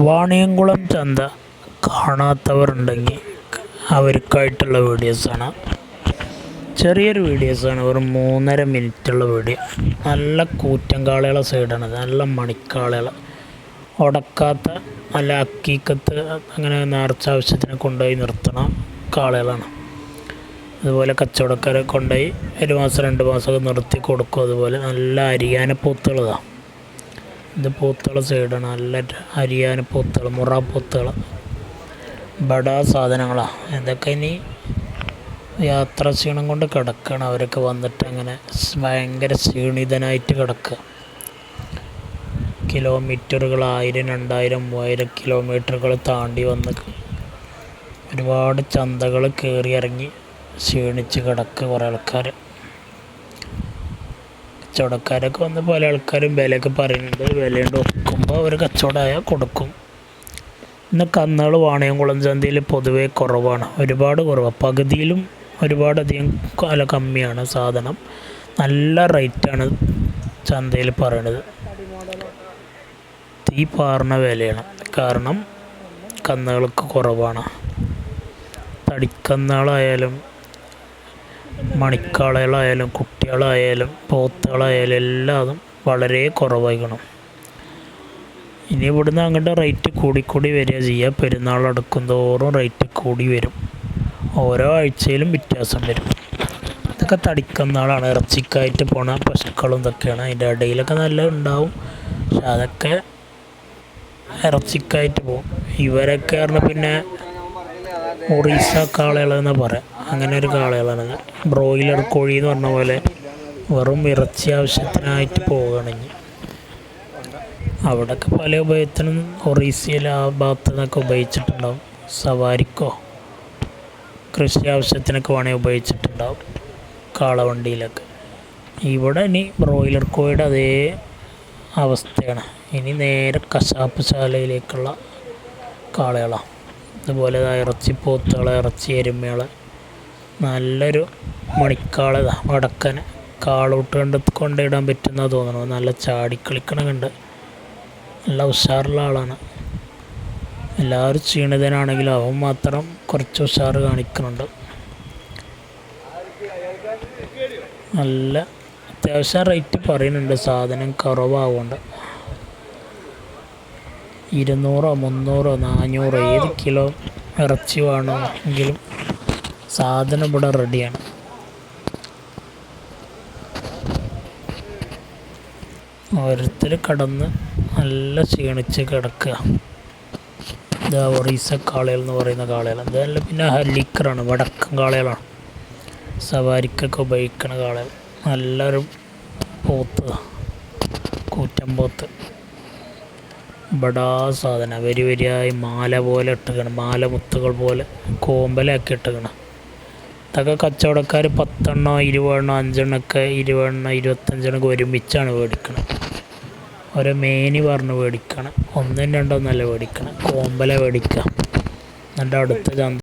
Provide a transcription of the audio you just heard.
വാണിയംകുളം ചന്ത കാണാത്തവരുണ്ടെങ്കിൽ അവർക്കായിട്ടുള്ള വീഡിയോസാണ്. ചെറിയൊരു വീഡിയോസാണ്, വെറും 3.5 മിനിറ്റുള്ള വീഡിയോ. നല്ല കൂറ്റൻ കാളകളെ സൈഡാണ്, നല്ല മണിക്കാളകൾ, ഉടക്കാത്ത നല്ല അക്കീക്കത്ത് അങ്ങനെ നേർച്ച ആവശ്യത്തിന് കൊണ്ടുപോയി നിർത്തണ കാളകളാണ്. അതുപോലെ കച്ചവടക്കാരെ കൊണ്ടുപോയി 1 മാസം 2 മാസമൊക്കെ നിർത്തി കൊടുക്കും. അതുപോലെ നല്ല അരിയാന പോത്തുകളതാണ്. ഇത് പോത്തുകളെ സൈഡാണ്, നല്ല അരിയാന പോത്തുകൾ, മുറ പോത്തുകൾ, ബടാ സാധനങ്ങളാണ്. ഇതൊക്കെ ഇനി യാത്രാ ക്ഷീണം കൊണ്ട് കിടക്കുകയാണ്. അവരൊക്കെ വന്നിട്ട് അങ്ങനെ ഭയങ്കര ക്ഷീണിതനായിട്ട് കിടക്കുക. കിലോമീറ്ററുകൾ 1000, 2000, 3000 കിലോമീറ്ററുകൾ താണ്ടി വന്ന് ഒരുപാട് ചന്തകൾ കയറി ഇറങ്ങി ക്ഷീണിച്ച് കിടക്കുക കുറേ ആൾക്കാർ. കച്ചവടക്കാരൊക്കെ വന്ന് പല ആൾക്കാരും വിലയൊക്കെ പറയുന്നുണ്ട്. വിലയുണ്ട് ഒക്കുമ്പോൾ അവർ കച്ചവടമായാൽ കൊടുക്കും. ഇന്ന് കന്നുകൾ വാണിയംകുളം ചന്തയിൽ പൊതുവേ കുറവാണ്, ഒരുപാട് കുറവാണ്. പകുതിയിലും ഒരുപാടധികം വില കമ്മിയാണ് സാധനം. നല്ല റേറ്റാണ് ചന്തയിൽ പറയണത്. തീ പാർന്ന വിലയാണ്, കാരണം കന്നുകൾക്ക് കുറവാണ്. തടിക്കന്നുകളായാലും മണിക്കാളകളായാലും കുട്ടികളായാലും പോത്തുകളായാലും എല്ലാതും വളരെ കുറവായിരിക്കണം. ഇനി ഇവിടുന്ന് അങ്ങോട്ട് റേറ്റ് കൂടിക്കൂടി വരിക ചെയ്യുക. പെരുന്നാൾ അടുക്കും തോറും റേറ്റ് കൂടി വരും, ഓരോ ആഴ്ചയിലും വ്യത്യാസം വരും. ഇതൊക്കെ തടിക്കന്നാളാണ്, ഇറച്ചിക്കായിട്ട് പോണ പശുക്കളും ഇതൊക്കെയാണ്. അതിൻ്റെ ഇടയിലൊക്കെ നല്ല ഉണ്ടാവും, പക്ഷെ അതൊക്കെ ഇറച്ചിക്കായിട്ട് പോകും. ഇവരൊക്കെ പറഞ്ഞാൽ പിന്നെ ഒറീസ കാളകളെന്ന് പറയാം, അങ്ങനെ ഒരു കാളകളാണ്. ബ്രോയിലർ കോഴി എന്ന് പറഞ്ഞ പോലെ വെറും ഇറച്ചി ആവശ്യത്തിനായിട്ട് പോവുകയാണെങ്കിൽ അവിടെയൊക്കെ പല ഉപയോഗത്തിനും ഒറീസയിൽ ആ ഭാഗത്ത് നിന്നൊക്കെ ഉപയോഗിച്ചിട്ടുണ്ടാവും. സവാരിക്കോ കൃഷി ആവശ്യത്തിനൊക്കെ വേണമെങ്കിൽ ഉപയോഗിച്ചിട്ടുണ്ടാവും കാളവണ്ടിയിലൊക്കെ. ഇവിടെ ഇനി ബ്രോയിലർ കോഴിയുടെ അതേ അവസ്ഥയാണ്. ഇനി നേരെ കശാപ്പ് ശാലയിലേക്കുള്ള കാളകളാണ്. അതുപോലെ ഇറച്ചി പോത്തുകൾ, ഇറച്ചി എരുമകൾ, നല്ലൊരു മണിക്കാള വടക്കൻ കാളൂട്ട് കൊണ്ടിടാൻ പറ്റുന്ന തോന്നണു. നല്ല ചാടിക്കളിക്കണ കണ്ട് നല്ല ഉഷാറുള്ള ആളാണ്. എല്ലാവരും ക്ഷീണിതനാണെങ്കിലും അവൻ മാത്രം കുറച്ച് ഉഷാറ് കാണിക്കുന്നുണ്ട്. നല്ല അത്യാവശ്യം റേറ്റ് പറയുന്നുണ്ട്, സാധനം കുറവാവുകൊണ്ട്. 200, 300, 400 ഏത് കിലോ ഇറച്ചി വേണമെങ്കിലും സാധനം ഇവിടെ റെഡിയാണ്. ഓരോരുത്തർ കടന്ന് നല്ല ക്ഷീണിച്ച് കിടക്കുക. ഇതാ ഒറീസ കാളകൾ എന്ന് പറയുന്ന കാളകൾ. അതല്ല പിന്നെ ഹല്ലിക്കറാണ്, വടക്കൻ കാളകളാണ്, സവാരിക്കൊക്കെ ഉപയോഗിക്കുന്ന കാളകൾ. നല്ലൊരു പോത്ത്, കൂറ്റൻ പോത്ത്, ബടാ സാധനം. വരിയായി മാല പോലെ ഇട്ടുകയാണ്, മാല മുത്തുകൾ പോലെ കോമ്പലാക്കി ഇട്ടുകയാണ്. ഇതൊക്കെ കച്ചവടക്കാർ 10 എണ്ണോ 20 എണ്ണോ 5 എണ്ണൊക്കെ 20 എണ്ണ 25 എണ്ണൊക്കെ ഒരുമിച്ചാണ് മേടിക്കണം. ഓരോ മേനി പറഞ്ഞ് മേടിക്കണം, 1 2 നല്ല മേടിക്കണം. കോമ്പല മേടിക്കുക, എന്നിട്ട് അടുത്ത ചന്ത